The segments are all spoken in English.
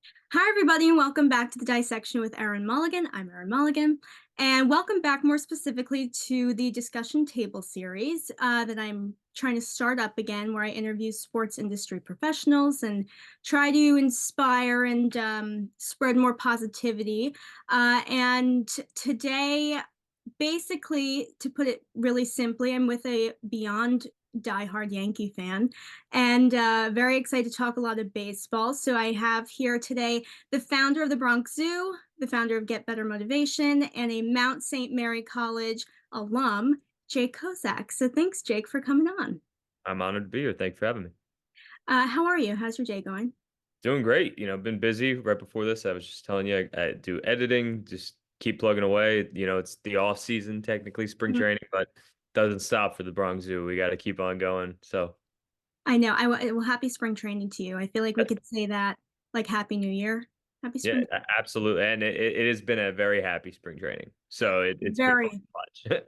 Hi, everybody, and welcome back to the Dissection with Erin Mulligan. I'm Erin Mulligan, and welcome back more specifically to the discussion table series that I'm trying to start up again, where I interview sports industry professionals and try to inspire and spread more positivity. And today, basically, to put it really simply, I'm with a beyond diehard Yankee fan and very excited to talk a lot of baseball. So I have here today the founder of the Bronx Zoo, the founder of Get Better Motivation, and a Mount St. Mary College alum, Jake Kosack. So thanks, Jake, for coming on. I'm honored to be here. Thanks for having me. How are you? How's your day going? Doing great. Been busy. Right before this, I was just telling you I do editing, just keep plugging away. It's the off season, technically spring Mhm. training, but doesn't stop for the Bronx Zoo. We got to keep on going. So, I know. Well, happy spring training to you. I feel like we could say that like Happy New Year. Happy yeah, spring. absolutely. And it has been a very happy spring training. So it's been fun Very. to watch.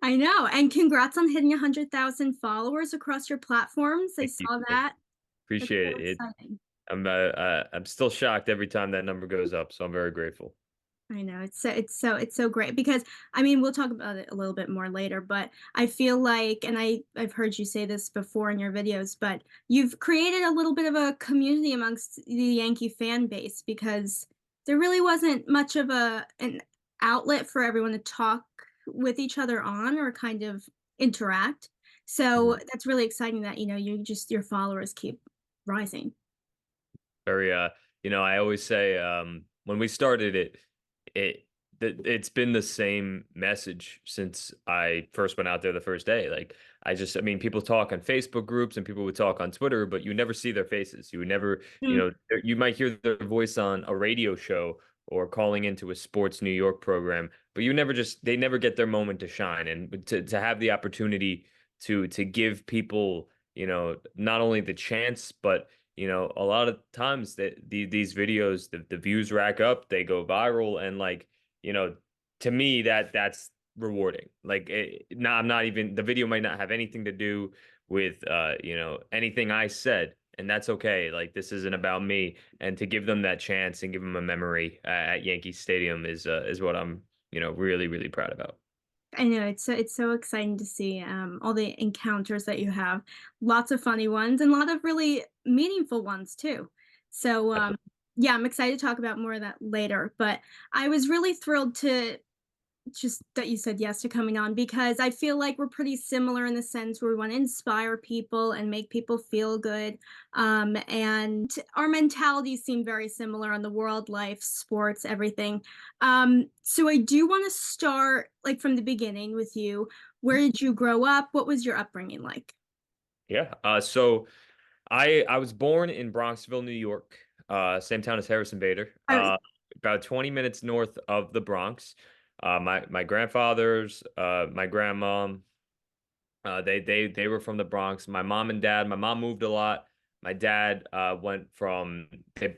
I know. And congrats on hitting 100,000 followers across your platforms. I Thank you. saw that. That's so Appreciate it. exciting. I'm still shocked every time that number goes up. So I'm very grateful. I know it's so great because I mean we'll talk about it a little bit more later, but I feel like, and I've heard you say this before in your videos, but you've created a little bit of a community amongst the Yankee fan base because there really wasn't much of an outlet for everyone to talk with each other on or kind of interact. So Mhm. that's really exciting that your followers keep rising. Very I always say when we started it it's been the same message since I first went out there the first day. Like I mean people talk on Facebook groups and people would talk on Twitter, but you never see their faces. You would never, Mm. you might hear their voice on a radio show or calling into a sports New York program, but they never get their moment to shine and to have the opportunity to give people, not only the chance, but a lot of times that these videos, the views rack up, they go viral, and like, you know, to me that's rewarding. Like, I'm not even the video might not have anything to do with anything I said, and that's okay. Like, this isn't about me, and to give them that chance and give them a memory at Yankee Stadium is what I'm really really proud about. I know it's so exciting to see all the encounters that you have. Lots of funny ones and a lot of really meaningful ones too. So yeah, I'm excited to talk about more of that later. But I was really thrilled to just that you said yes to coming on because I feel like we're pretty similar in the sense where we want to inspire people and make people feel good. And our mentalities seem very similar on the world, life, sports, everything. So I do want to start like from the beginning with you. Where did you grow up? What was your upbringing like? Yeah. So I was born in Bronxville, New York, same town as Harrison Bader, I was, about 20 minutes north of the Bronx. My grandfathers, my grandmom, they were from the Bronx. My mom and dad, my mom moved a lot. My dad went from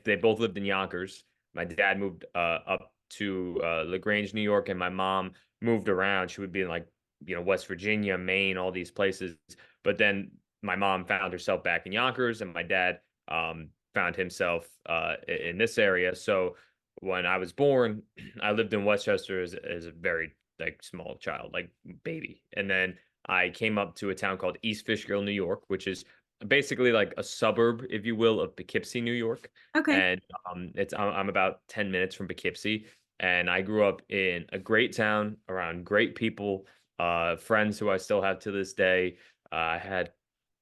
they both lived in Yonkers. My dad moved up to LaGrange, New York, and my mom moved around. She would be in like West Virginia, Maine, all these places. But then my mom found herself back in Yonkers, and my dad found himself in this area. So when I was born, I lived in Westchester as a very like small child, like baby, and then I came up to a town called East Fishkill, New York, which is basically like a suburb, if you will, of Poughkeepsie, New York. okay. And I'm about 10 minutes from Poughkeepsie, and I grew up in a great town around great people, friends who I still have to this day. I had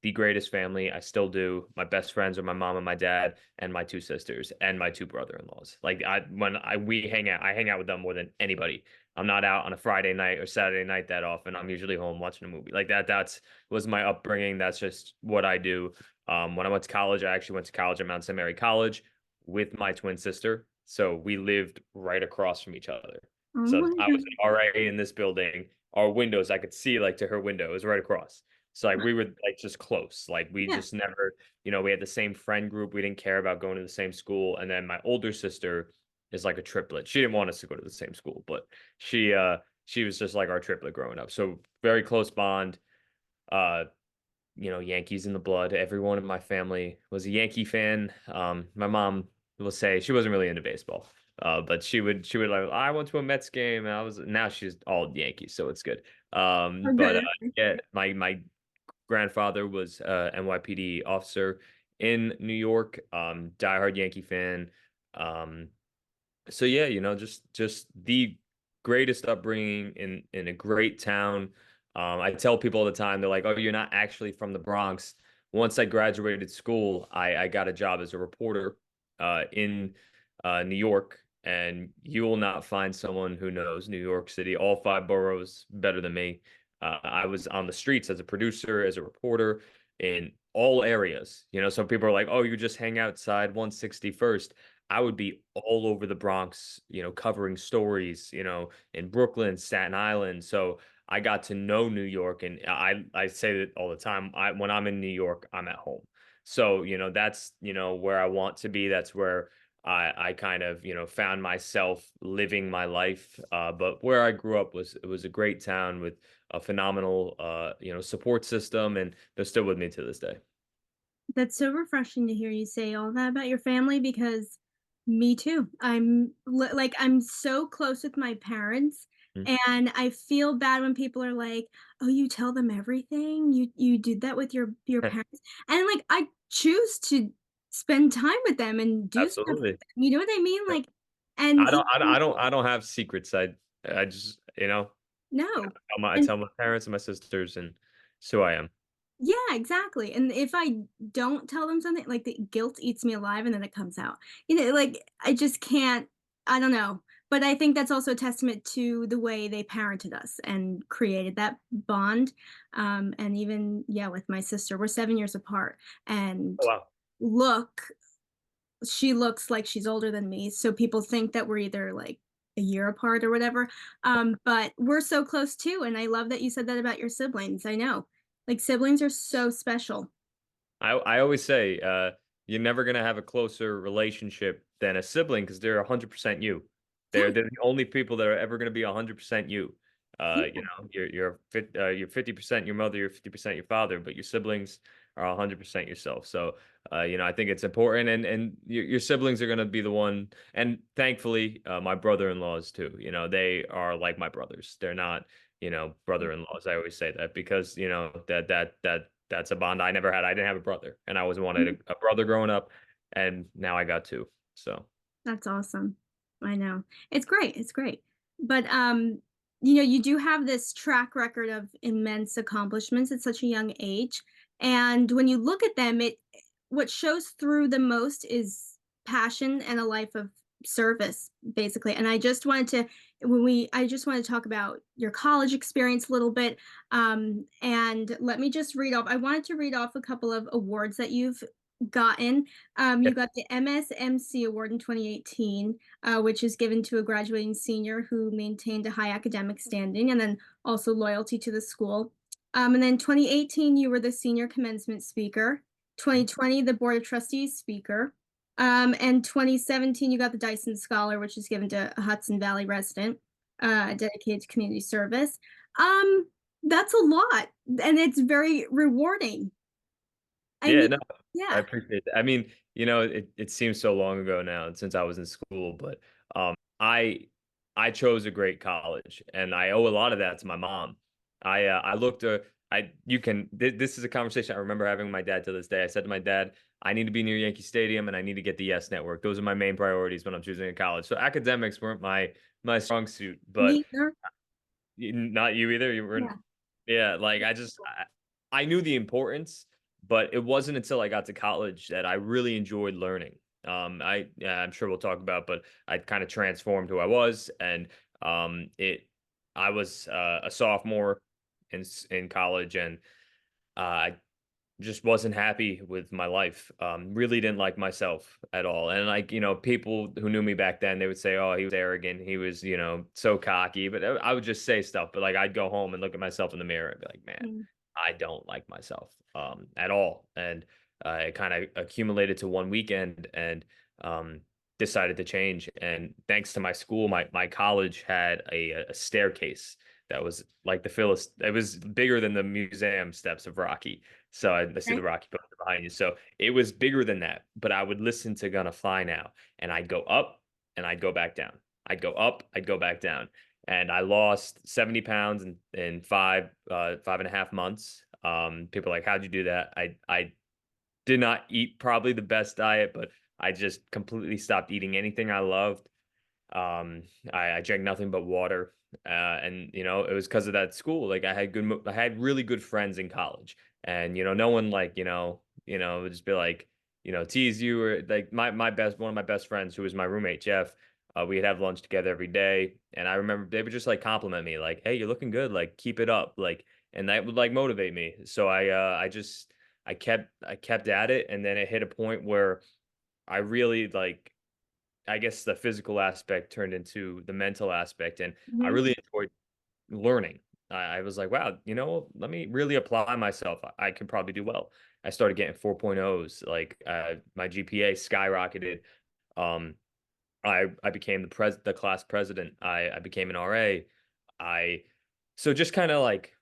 the greatest family. I still do. My best friends are my mom and my dad, and my two sisters and my two brother-in-laws. Like when I we hang out, I hang out with them more than anybody. I'm not out on a Friday night or Saturday night that often. I'm usually home watching a movie. Like that's was my upbringing. That's just what I do. When I went to college, I actually went to college at Mount St. Mary College with my twin sister. So we lived right across from each other. Oh So my I was god. an RA in this building. Our windows, I could see like to her window. It was right across. So like we were like just close. Like we Yeah. just never, we had the same friend group. We didn't care about going to the same school. And then my older sister is like a triplet. She didn't want us to go to the same school, but she was just like our triplet growing up. So very close bond. Uh, Yankees in the blood. Everyone in my family was a Yankee fan. My mom we'll say she wasn't really into baseball. But she would like, I went to a Mets game and I was now she's all Yankees, so it's good. Oh, But good. Okay. yeah, my grandfather was NYPD officer in New York, diehard Yankee fan. Um, so yeah, just the greatest upbringing in a great town. I tell people all the time, they're like, "Oh, you're not actually from the Bronx." Once I graduated school, I got a job as a reporter in New York, and you will not find someone who knows New York City, all five boroughs, better than me. I was on the streets as a producer, as a reporter in all areas. Some people are like, "Oh, you just hang outside 161st." I would be all over the Bronx, covering stories, in Brooklyn, Staten Island. So I got to know New York, and I say that all the time. When I'm in New York, I'm at home. So that's where I want to be. That's where I kind of found myself living my life. But where I grew up was a great town with a phenomenal support system, and they're still with me to this day. That's so refreshing to hear you say all that about your family because me too. I'm so close with my parents, Mm. and I feel bad when people are like, "Oh, you tell them everything? You did that with your parents?" And like I choose to spend time with them and do stuff with Absolutely. them. You know what I mean? Like and I don't have secrets. I just, no. I And tell my parents and my sisters, and it's who I am. yeah, exactly, and if I don't tell them something, like, the guilt eats me alive and then it comes out. Like, I just can't I don't know, but I think that's also a testament to the way they parented us and created that bond, and even, yeah, with my sister, we're 7 years apart, and Oh, wow. look she looks like she's older than me, so people think that we're either, like, a year apart or whatever, but we're so close too, and I love that you said that about your siblings, I know. Like, siblings are so special. I always say, you're never gonna have a closer relationship than a sibling because they're 100% you. Yeah, They're the only people that are ever gonna be 100% you. yeah, You're 50% your mother, you're 50% your father, but your siblings are 100% yourself. So, I think it's important, and your siblings are gonna be the one. And thankfully, my brother-in-laws too. They are like my brothers. They're not, brother-in-laws. I always say that because that's a bond I never had. I didn't have a brother, and I always wanted mhm. a brother growing up, and now I got two. So, That's awesome. I know. It's great, it's great. But, you do have this track record of immense accomplishments at such a young age, and when you look at them, it what shows through the most is passion and a life of service, basically, and I just wanna talk about your college experience a little bit, and let me just read off I wanted to read off a couple of awards that you've gotten. yeah. You got the MSMC award in 2018, which is given to a graduating senior who maintained a high academic standing and then also loyalty to the school. And then 2018, you were the senior commencement speaker. Mhm. 2020, the board of trustees speaker. And 2017, you got the Dyson Scholar, which is given to a Hudson Valley resident, dedicated to community service. Um, that's a lot, and it's very rewarding. I Yeah, mean, no, I yeah. appreciate that. I mean, it seems so long ago now since I was in school, but I chose a great college, and I owe a lot of that to my mom. I looked I you can this is a conversation I remember having with my dad to this day. I said to my dad, I need to be near Yankee Stadium and I need to get the Yes Network. Those are my main priorities when I'm choosing a college. So academics weren't my strong suit, but Neither. not you either. You weren't. Yeah. Yeah, like I knew the importance, but it wasn't until I got to college that I really enjoyed learning. Yeah, I'm sure we'll talk about, but I kind of transformed who I was, and it. I was a sophomore in college, and I just wasn't happy with my life. Really didn't like myself at all. And like, people who knew me back then, they would say, "Oh, he was arrogant. He was, so cocky." But I would just say stuff. But like, I'd go home and look at myself in the mirror and be like, "Man, Mm. I don't like myself at all." And it kind of accumulated to one weekend, and um, decided to change. And thanks to my school, my college had a staircase that was like the Phyllis. It was bigger than the museum steps of Rocky. So I see the Okay. Rocky Poster behind you. So it was bigger than that, but I would listen to Gonna Fly Now, and I'd go up and I'd go back down. I'd go up, I'd go back down. And I lost 70 pounds in 5.5 months. People are like, how'd you do that? I did not eat probably the best diet, but I just completely stopped eating anything I loved. Um, I drank nothing but water, and it was because of that school. Like I had really good friends in college, and no one like would just be like tease you or like my best one of my best friends who was my roommate Jeff. We'd have lunch together every day, and I remember they would just like compliment me, like, "Hey, you're looking good. Like, keep it up." Like, and that would like motivate me. So I kept at it, and then it hit a point where I really like I guess the physical aspect turned into the mental aspect, and I Mhm. really enjoyed learning. I was like, wow, let me really apply myself. I can probably do well. I started getting 4.0s, like my GPA skyrocketed. Um, I became the class president. I became an RA. I so just kind of like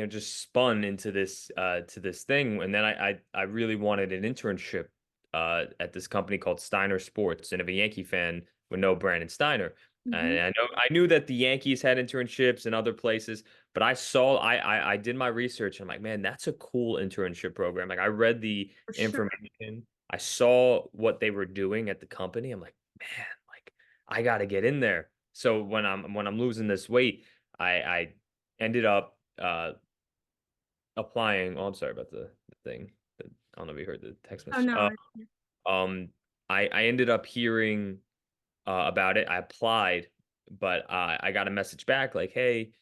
just spun into this to this thing, and then I really wanted an internship at this company called Steiner Sports, and if a Yankee fan would know Brandon Steiner. Mhm. And I knew that the Yankees had internships in other places, but I did my research. And I'm like, man, that's a cool internship program. Like I read the For sure. information, I saw what they were doing at the company. I'm like, man, like I got to get in there. So when I'm losing this weight, I ended up applying. Oh, I'm sorry about the thing. I don't know if you heard the text Oh, message. no. Um, I ended up hearing about it. I applied, but I got a message back like, "Hey,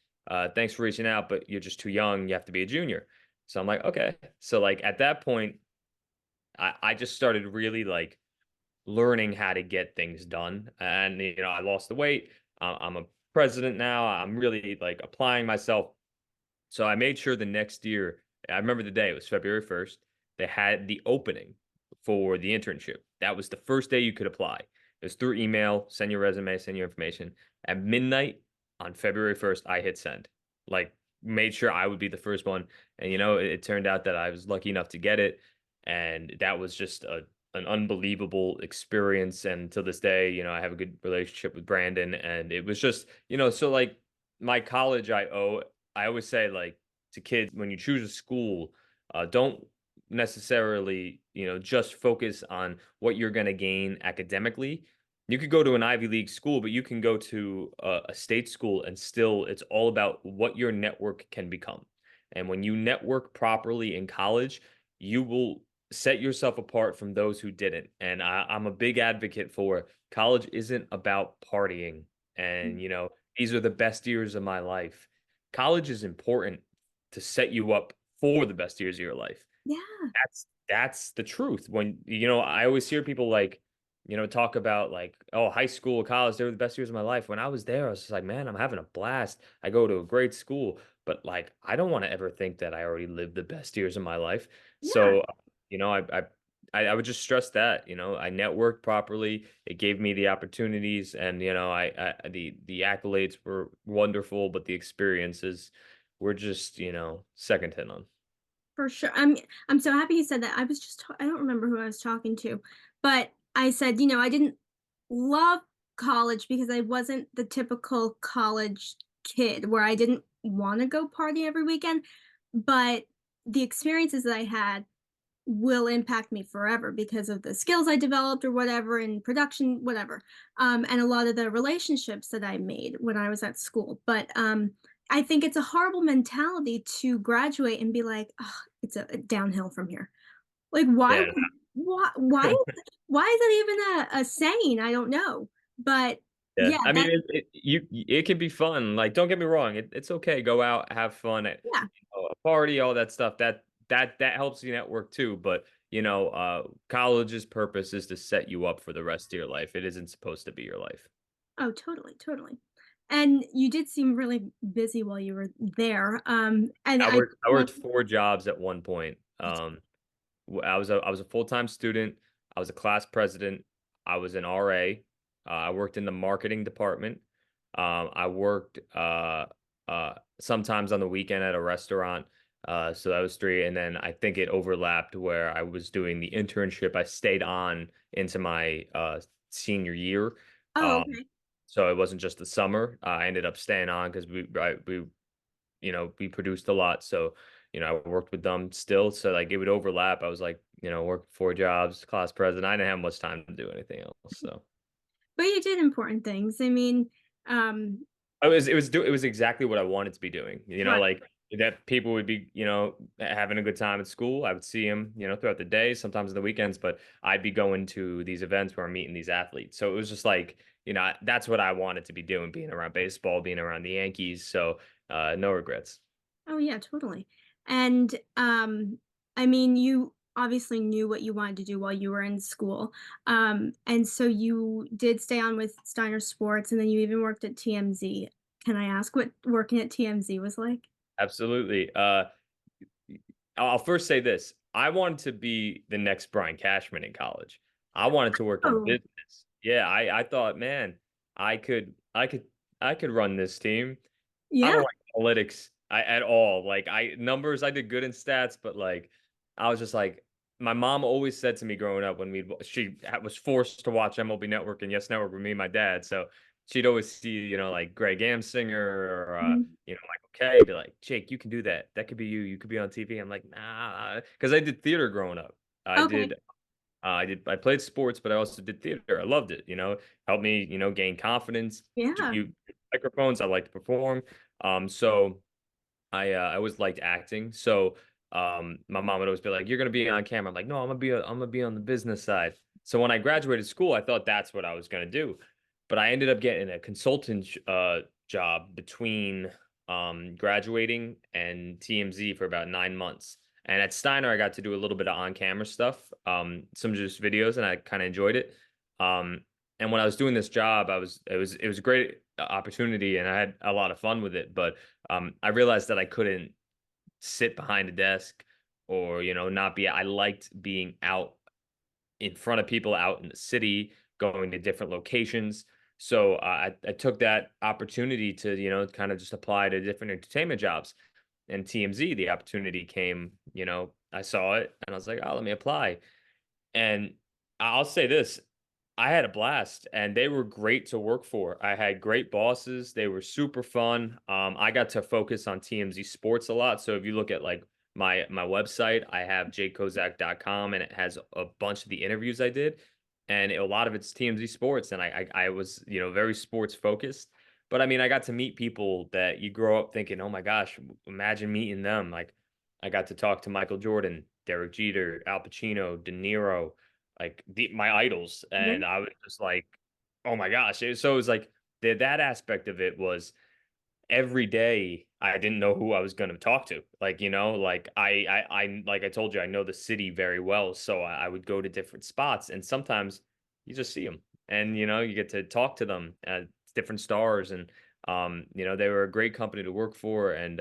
thanks for reaching out, but you're just too young. You have to be a junior." So I'm like, "Okay." So like at that point, I just started really like learning how to get things done, and I lost the weight. I'm a president now. I'm really like applying myself. So I made sure the next year, I remember the day, it was February 1st, they had the opening for the internship. That was the first day you could apply. It was through email, send your resume, send your information. At midnight on February 1st, I hit send. Like, made sure I would be the first one. And, it turned out that I was lucky enough to get it. And that was just an unbelievable experience. And to this day, I have a good relationship with Brandon. And it was just, so like my college, I always say like to kids when you choose a school, don't necessarily just focus on what you're going to gain academically. You could go to an Ivy League school, but you can go to a state school and still it's all about what your network can become. And when you network properly in college, you will set yourself apart from those who didn't. And I'm a big advocate for college isn't about partying and these are the best years of my life. College is important to set you up for the best years of your life. Yeah. That's the truth. When I always hear people like, talk about like, oh, high school, college, they were the best years of my life. When I was there, I was just like, man, I'm having a blast. I go to a great school, but like, I don't want to ever think that I already lived the best years of my life. Yeah. So, you know, I, I I would just stress that, I networked properly. It gave me the opportunities and, the accolades were wonderful, but the experiences were just, second to none. For sure. I'm so happy you said that. I don't remember who I was talking to, but I said, I didn't love college because I wasn't the typical college kid where I didn't want to go party every weekend, but the experiences that I had will impact me forever because of the skills I developed or whatever in production, whatever. And a lot of the relationships that I made when I was at school. But I think it's a horrible mentality to graduate and be like, "Ugh, it's a downhill from here." Like, Yeah. why, why is that even a saying? I don't know. But Yeah. yeah, I mean, that, it can be fun. Like, don't get me wrong. It's okay. Go out, have fun at yeah. a party, all that stuff. That helps you network too. But college's purpose is to set you up for the rest of your life. It isn't supposed to be your life. Oh, totally, totally. And you did seem really busy while you were there. And I I worked I want worked 4 jobs at one point. I was a full-time student, I was a class president, I was an RA, I worked in the marketing department, I worked, sometimes on the weekend at a restaurant, So that was 3, and then I think it overlapped where I was doing the internship. I stayed on into my, senior year, Oh, um, okay. so it wasn't just the summer. I ended up staying on because we produced a lot, so, I worked with them still, so, like, it would overlap. I was, like, working 4 jobs, class president. I didn't have much time to do anything else, so But you did important things. I mean, um, it was exactly what I wanted to be doing, right. like, that people would be, having a good time at school. I would see them, throughout the day, sometimes on the weekends, but I'd be going to these events where I'm meeting these athletes. So it was just like, that's what I wanted to be doing, being around baseball, being around the Yankees. So no regrets. Oh, yeah, totally. And, I mean, you obviously knew what you wanted to do while you were in school. And so you did stay on with Steiner Sports, and then you even worked at TMZ. Can I ask what working at TMZ was like? Absolutely. I'll first say this. I wanted to be the next Brian Cashman in college. I wanted to work in Oh, business. Yeah, I thought, man, I could I could I could run this team. I yeah. don't like analytics at all. Like numbers, I did good in stats, but like I was just like my mom always said to me growing up when was forced to watch MLB Network and Yes Network with me and my dad. So she'd always see, like Greg Amsinger or Mhm. Michael K. Be like, Jake, you can do that. That could be you. You could be on TV. I'm like, nah, because I did theater growing up. I Okay. did I played sports, but I also did theater. I loved it, helped me, gain confidence. Yeah. You microphones, I like to perform. So I always liked acting. So my mom would always be like, "You're gonna be on camera." I'm like, "No, I'm gonna be on the business side." So when I graduated school, I thought that's what I was gonna do, but I ended up getting a consultant job between graduating and TMZ for about 9 months. And at Steiner, I got to do a little bit of on-camera stuff, some just videos, and I kind of enjoyed it. And when I was doing this job, it was a great opportunity, and I had a lot of fun with it. But I realized that I couldn't sit behind a desk or, not be. I liked being out in front of people, out in the city, going to different locations. So I took that opportunity to, kind of just apply to different entertainment jobs. And TMZ, the opportunity came, I saw it and I was like, oh, let me apply. And I'll say this, I had a blast and they were great to work for. I had great bosses. They were super fun. I got to focus on TMZ sports a lot. So if you look at like my website, I have jkosack.com and it has a bunch of the interviews I did. And a lot of it's TMZ sports. And I was, very sports focused. But I mean, I got to meet people that you grow up thinking, oh my gosh, imagine meeting them. Like I got to talk to Michael Jordan, Derek Jeter, Al Pacino, De Niro, like my idols, Yeah. and I was just like, oh my gosh. So it was like that aspect of it was every day I didn't know who I was going to talk to. Like, like like I told you, I know the city very well. So I would go to different spots and sometimes you just see them and, you get to talk to them, different stars. And, they were a great company to work for. And,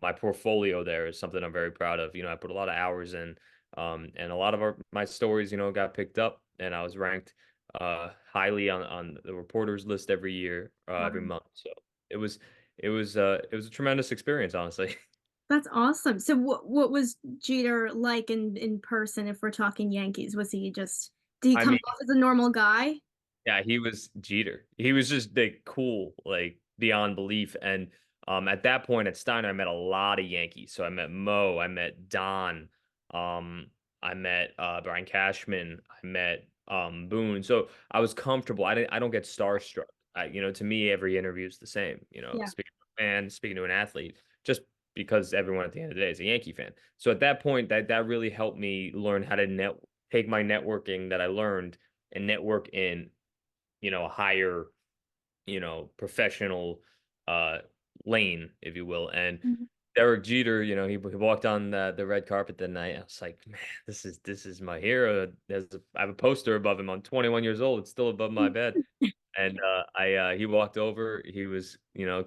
my portfolio there is something I'm very proud of. I put a lot of hours in, and a lot of my stories, got picked up and I was ranked, highly on the reporters list every year, every Wow. month. So it was it was a tremendous experience, honestly. That's awesome. So what was Jeter like in person if we're talking Yankees? Was he just did he I come mean, off as a normal guy? yeah, he was Jeter. He was just, like, cool, like, beyond belief, and, at that point at Steiner, I met a lot of Yankees. So I met Mo, I met Don, um, I met, Brian Cashman, I met, Boone. So I was comfortable. I don't get starstruck. To me, every interview is the same, Yeah. speaking to a fan, speaking to an athlete, just because everyone at the end of the day is a Yankee fan. So at that point, that really helped me learn how to take my networking that I learned and network in, a higher, professional uh lane, if you will. And Mhm. Derek Jeter, he walked on the red carpet that night. I was like, man, this is my hero. I have a poster above him. I'm 21 years old. It's still above my bed. And, he walked over, he was,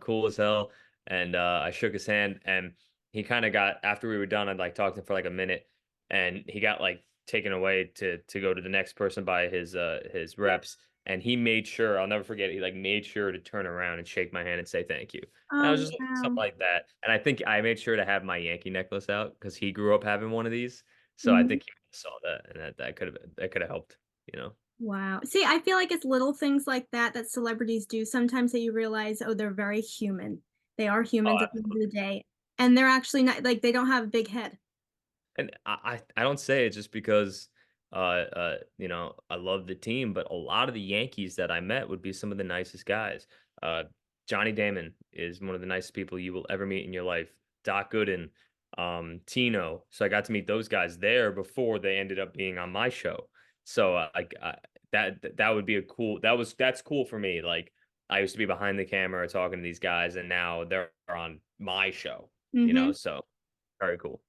cool as hell, and, I shook his hand, and he kinda got after we were done, I'd, like, talked to him for, like, a minute, and he got, like, taken away to go to the next person by his reps, and he made sure, I'll never forget, he, like, made sure to turn around and shake my hand and say thank you. And I was Oh, just like something wow. like that, and I think I made sure to have my Yankee necklace out because he grew up having one of these, so I Mhm. think he saw that, and that could've helped, you know? Wow. See, I feel like it's little things like that that celebrities do sometimes that you realize, oh, they're very human. They are Oh, humans at the end of the day, and they're actually not like, they don't have a big head. and I don't say it just because, I love the team, but a lot of the Yankees that I met would be some of the nicest guys. Uh, Johnny Damon is one of the nicest people you will ever meet in your life. Doc Gooden, Tino. So I got to meet those guys there before they ended up being on my show. So that would be a cool. That's cool for me. Like I used to be behind the camera talking to these guys, and now they're on my show. Mhm. So very cool.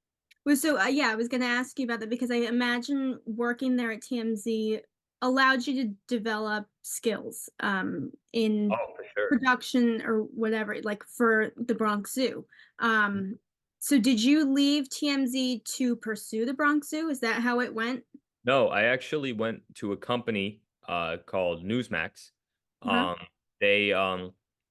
Well, so, yeah, I was gonna ask you about that because I imagine working there at TMZ allowed you to develop skills, in Oh, for sure. production or whatever, like, for the Bronx Zoo. Um, so did you leave TMZ to pursue the Bronx Zoo? Is that how it went? No, I actually went to a company, called Newsmax. Uh-huh. Um, they,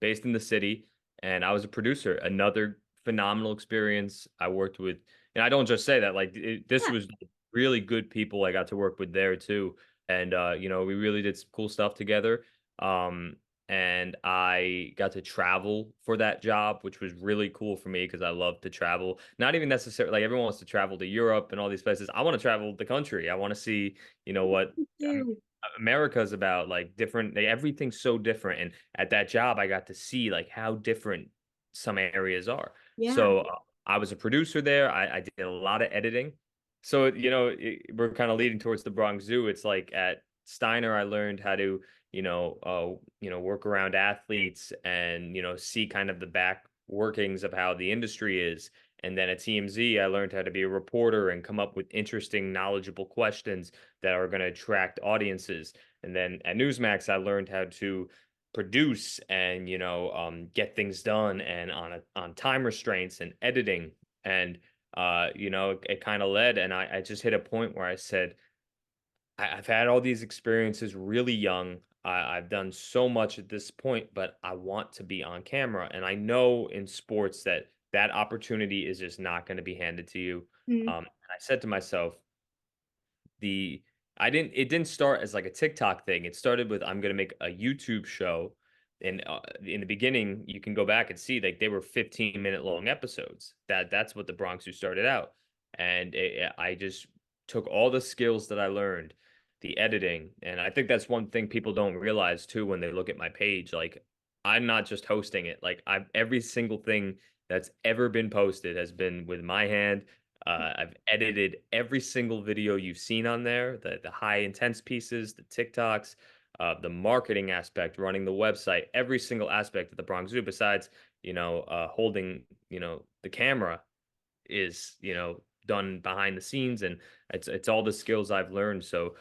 based in the city, and I was a producer. Another phenomenal experience. I worked with, and I don't just say that, like, this Yeah. was really good people I got to work with there too, and, we really did some cool stuff together. Um, and I got to travel for that job, which was really cool for me because I love to travel. Not even necessarily like everyone wants to travel to Europe and all these places. I want to travel the country. I want to see, what Me um, too. America's about, like different. Like, everything's so different. And at that job, I got to see like how different some areas are. Yeah. So I was a producer there. I did a lot of editing. So we're kind of leading towards the Bronx Zoo. It's like at Steiner, I learned how to work around athletes and, see kind of the back workings of how the industry is. And then at TMZ, I learned how to be a reporter and come up with interesting, knowledgeable questions that are going to attract audiences. And then at Newsmax, I learned how to produce and, get things done and on time restraints and editing. And, it kind of led. And I just hit a point where I said, I've had all these experiences really young. I've done so much at this point, but I want to be on camera. And I know in sports that that opportunity is just not going to be handed to you. Mm. And I said to myself, the it didn't start as like a TikTok thing. It started with I'm gonna make a YouTube show. And in the beginning, you can go back and see like they were 15-minute long episodes. That's what the Bronx Zoo started out. And I just took all the skills that I learned, the editing, and I think that's one thing people don't realize too when they look at my page. Like I'm not just hosting it. Like I every single thing that's ever been posted has been with my hand. I've edited every single video you've seen on there, the high intense pieces, the TikToks, the marketing aspect, running the website, every single aspect of the Bronx Zoo, besides, holding, the camera is, done behind the scenes, and it's all the skills I've learned. So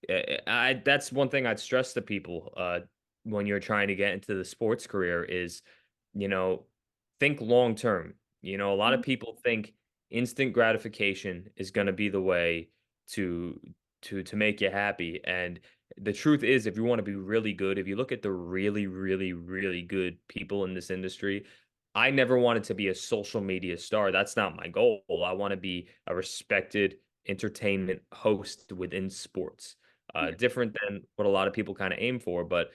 I that's one thing I'd stress to people when you're trying to get into the sports career is, you know, think long term. A lot of Mhm. people think instant gratification is going to be the way to to make you happy, and the truth is if you want to be really good, if you look at the really really really good people in this industry, I never wanted to be a social media star. That's not my goal. I want to be a respected entertainment host within sports. Yeah. Different than what a lot of people kind of aim for, but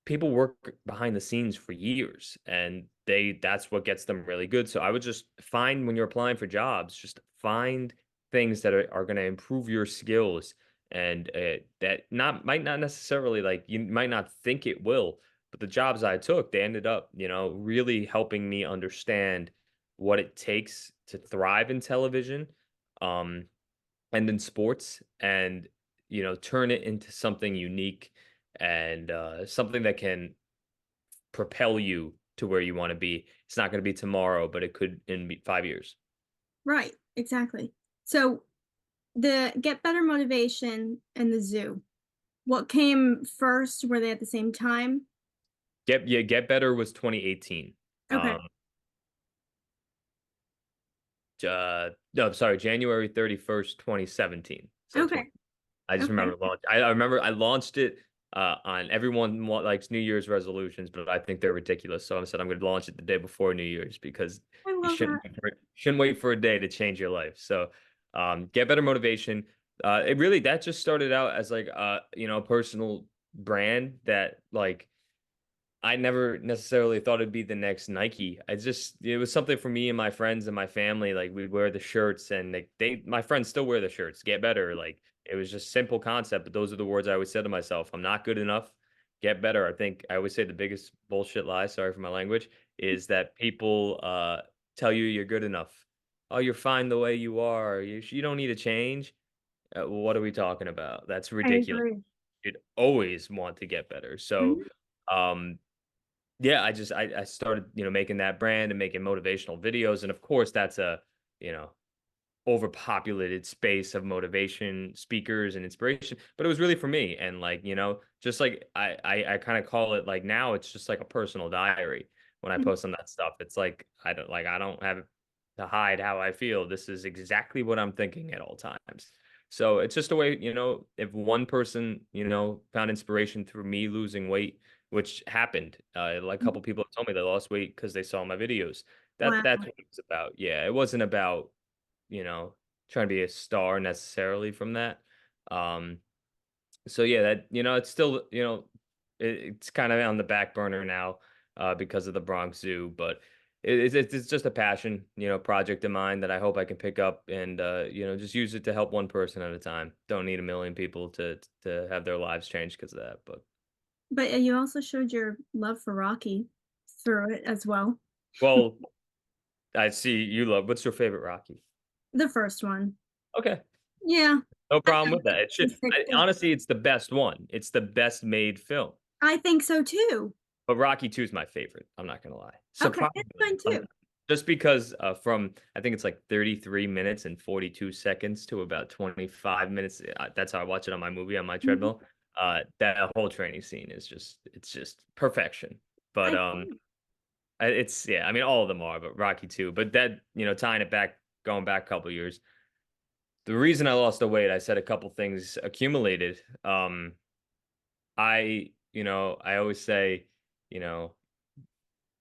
people work behind the scenes for years and that's what gets them really good. So I would just find when you're applying for jobs, just find things that are going to improve your skills and that not might not necessarily like you might not think it will, but the jobs I took, they ended up, really helping me understand what it takes to thrive in television um and in sports and turn it into something unique and something that can propel you to where you want to be. It's not going to be tomorrow, but it could in 5 years. Right, exactly. So, the Get Better Motivation and the Zoo, what came first? Were they at the same time? Get Better was 2018. Okay, Um, no, sorry, January 31st, 2017. So 20. okay, I just okay. remember I remember I launched it on everyone likes New Year's resolutions, but I think they're ridiculous. So I said I'm going to launch it the day before New Year's because I you love that. shouldn't wait for a day to change your life. So get better motivation. It really that just started out as like a personal brand that like I never necessarily thought it'd be the next Nike. It was something for me and my friends and my family. Like we'd wear the shirts and my friends still wear the shirts, get better. Like it was just simple concept, but those are the words I always said to myself. I'm not good enough. Get better. I think I always say the biggest bullshit lie, sorry for my language, is that people tell you you're good enough. Oh, you're fine the way you are. You don't need to change. What are we talking about? That's I ridiculous. agree. You'd always want to get better. So Mhm. um yeah, I started, making that brand and making motivational videos, and of course, that's a, you know, overpopulated space of motivation speakers and inspiration, but it was really for me, and, like, just like I kinda call it, like, now it's just like a personal diary when I Mhm. post on that stuff. It's like, I don't have to hide how I feel. This is exactly what I'm thinking at all times. So, it's just a way, if one person, found inspiration through me losing weight, which happened, like, a Mhm. couple people have told me they lost weight because they saw my videos. Wow. That's what it was about. Yeah, it wasn't about you know, trying to be a star necessarily from that. Um, so yeah, it's still, it's kind of on the back burner now because of the Bronx Zoo, but it's just a passion, project of mine that I hope I can pick up and just use it to help one person at a time. Don't need a million people to have their lives change because of that. But But, you also showed your love for Rocky through it as well. well, I see you love. What's your favorite Rocky? The first one. Okay, Yeah. no I problem know, with that. Honestly, it's the best one. It's the best made film. I think so too. But Rocky 2 is my favorite, I'm not gonna lie. Okay, it's Surprisingly, mine too. just because, from I think it's like 33 minutes and 42 seconds to about 25 minutes, that's how I watch it on my movie on my Mhm. treadmill. That whole training scene is just perfection. But, I agree. it's yeah, I mean, all of them are, but Rocky 2. But that, tying it back going back a couple years, the reason I lost the weight, I said a couple things accumulated. I always say, you know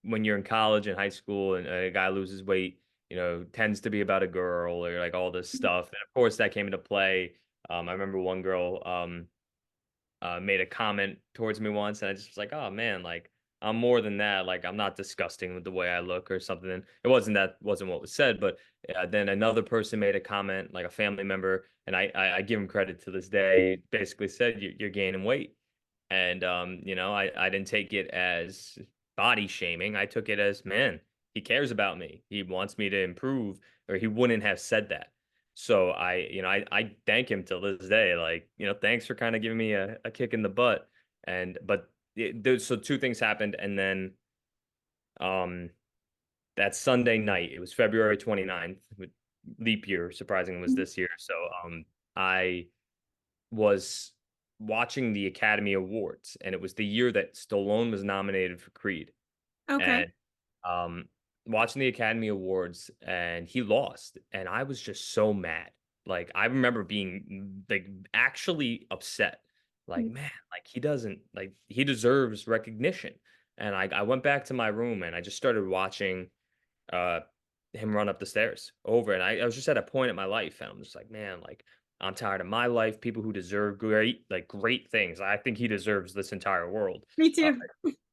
when you're in college and high school and a guy loses weight, tends to be about a girl or like all this Mhm. stuff. And of course that came into play. I remember one girl made a comment towards me once, and I just was like, oh man, like I'm more than that. Like I'm not disgusting with the way I look or something. And it wasn't what was said, but then another person made a comment, like a family member, and I give him credit to this day. Basically said you're gaining weight, and, I didn't take it as body shaming. I took it as, man, he cares about me. He wants me to improve, or he wouldn't have said that. So I thank him till this day. Like, thanks for kind of giving me a kick in the butt. So two things happened. And then, um, that Sunday night, it was February 29th, with leap year, surprisingly was Mhm. this year. So, I was watching the Academy Awards, and it was the year that Stallone was nominated for Creed, Okay. and, um, watching the Academy Awards, and he lost, and I was just so mad. Like, I remember being, like, actually upset. Like, Mhm. "Man, like, he doesn't like, he deserves recognition." And I went back to my room, and I just started watching uh, him run up the stairs over. And I was just at a point in my life, and I'm just like, man, like I'm tired of my life. People who deserve great things. I think he deserves this entire world. Me Uh, too.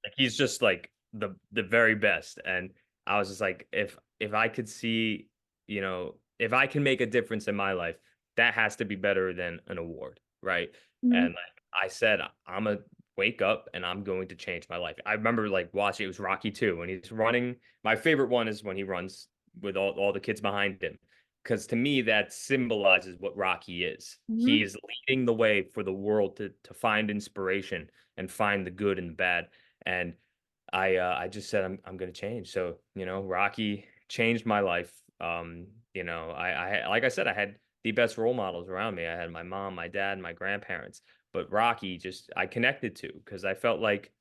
like he's just like the very best. And I was just like, if I could see, if I can make a difference in my life, that has to be better than an award, right? Mhm. And like I said, I'm a wake up and I'm going to change my life. I remember like watching it was Rocky 2 when he's running. My favorite one is when he runs with all the kids behind him. Because to me, that symbolizes what Rocky is. He Mhm. is leading the way for the world to find inspiration and find the good and the bad. And I just said I'm gonna change. So, Rocky changed my life. Like I said, I had the best role models around me. I had my mom, my dad, my grandparents. But Rocky just I connected to because I felt like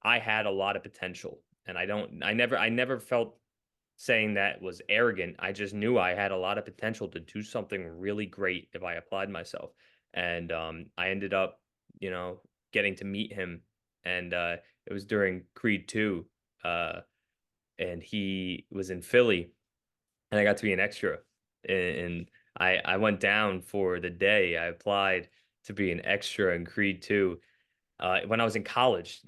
I had a lot of potential. And I never felt saying that was arrogant. I just knew I had a lot of potential to do something really great if I applied myself. And I ended up, you know, getting to meet him, and it was during Creed 2, uh, and he was in Philly, and I got to be an extra, and I went down for the day. I applied to be an extra in Creed 2, when I was in college.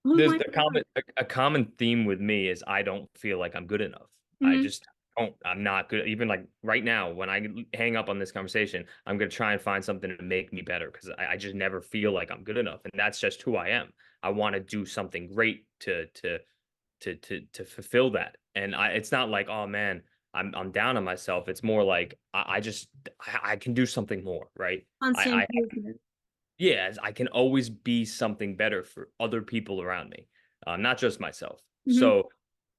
Oh There's my the god. a common theme with me is I don't feel like I'm good enough. I Mhm. just don't. I'm not good. Even like right now, when I hang up on this conversation, I'm gonna try and find something to make me better because I just never feel like I'm good enough, and that's just who I am. I want to do something great to fulfill that, and it's not like, oh man, I'm down on myself. It's more like I can do something more, right? Constant I improvement. Yeah, I can always be something better for other people around me, not just myself. Mhm. So,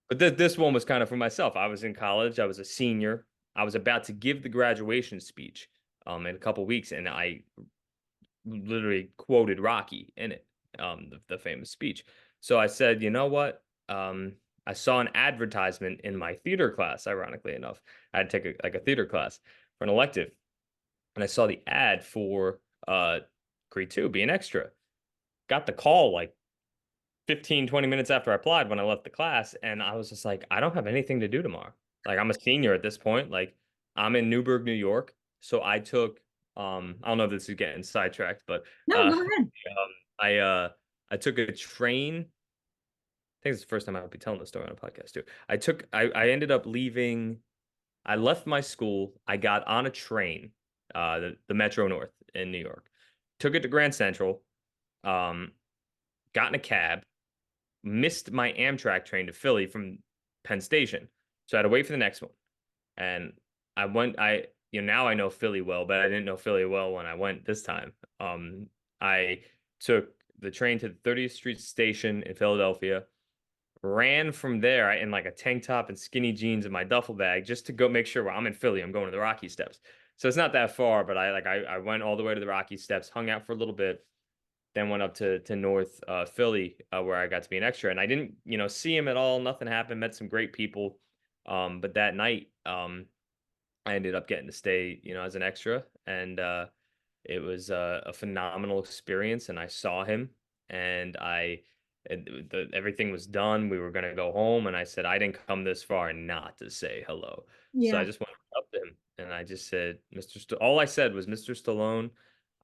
but this one was kind of for myself. I was in college. I was a senior. I was about to give the graduation speech in a couple weeks, and I literally quoted Rocky in it, the famous speech. So I said, you know what? I saw an advertisement in my theater class. Ironically enough, I had to take like a theater class for an elective, and I saw the ad for Creed 2 be an extra. Got the call like 15, 20 minutes after I applied when I left the class, and I was just like, I don't have anything to do tomorrow. Like, I'm a senior at this point. Like, I'm in Newburgh, New York. So I took I don't know if this is getting sidetracked, but No, uh go ahead. um, I uh I took a train. I think it's the first time I would be telling the story on a podcast too. I ended up leaving. I left my school. I got on a train, the Metro North in New York. Took it to Grand Central. Um, got in a cab, missed my Amtrak train to Philly from Penn Station. So I had to wait for the next one. And now I know Philly well, but I didn't know Philly well when I went this time. I took the train to the 30th Street station in Philadelphia, ran from there in like a tank top and skinny jeans in my duffel bag just to go make sure, well, I'm in Philly. I'm going to the Rocky Steps. So it's not that far, but I went all the way to the Rocky Steps, hung out for a little bit, then went up to North Philly, where I got to be an extra, and I didn't, see him at all. Nothing happened. Met some great people, but that night, I ended up getting to stay, as an extra, and it was a phenomenal experience. And I saw him, and everything was done. We were gonna go home, and I said I didn't come this far not to say hello. So I Yeah. just went up to him, and I just said, All I said was, Mr. Stallone,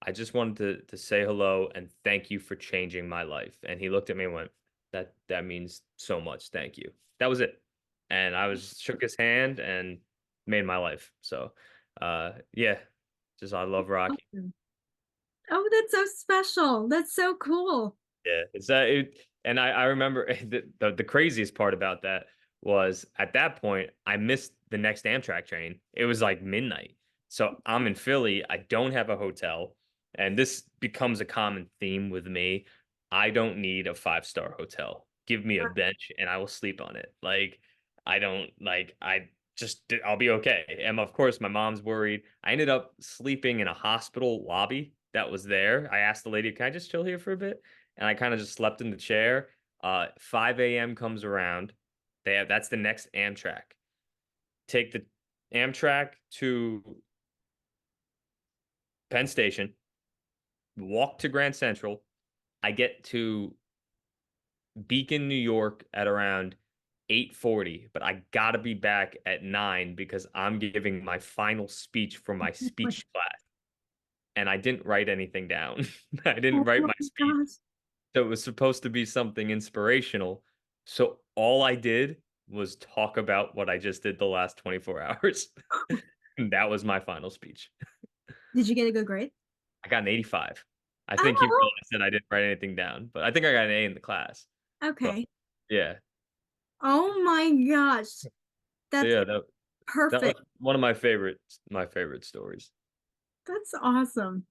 I just wanted to say hello and thank you for changing my life. And he looked at me and went, that means so much. Thank you. That was it. And I was shook his hand and made my life. So yeah, just I love Rocky. Awesome. Oh, that's so special. That's so cool. Yeah, it's that it, and I remember the craziest part about that was at that point I missed the next Amtrak train. It was like midnight. So I'm in Philly, I don't have a hotel, and this becomes a common theme with me. I don't need a five-star hotel. Give me a bench and I will sleep on it. Like I don't like I just I'll be okay. And of course my mom's worried. I ended up sleeping in a hospital lobby that was there. I asked the lady, "Can I just chill here for a bit?" And I kind of just slept in the chair. 5 a.m. comes around. That's the next Amtrak. Take the Amtrak to Penn Station, walk to Grand Central. I get to Beacon, New York at around 8:40, but I gotta be back at 9 because I'm giving my final speech for my speech class. And I didn't write anything down. I didn't Oh write my my speech. gosh. So it was supposed to be something inspirational. So all I did was talk about what I just did the last 24 hours. And that was my final speech. Did you get a good grade? I got an 85. I think he Oh, realized that I didn't write anything down, but I think I got an A in the class. But okay. yeah. Oh my gosh. So That's yeah, that was perfect. one of my favorite stories. That's awesome.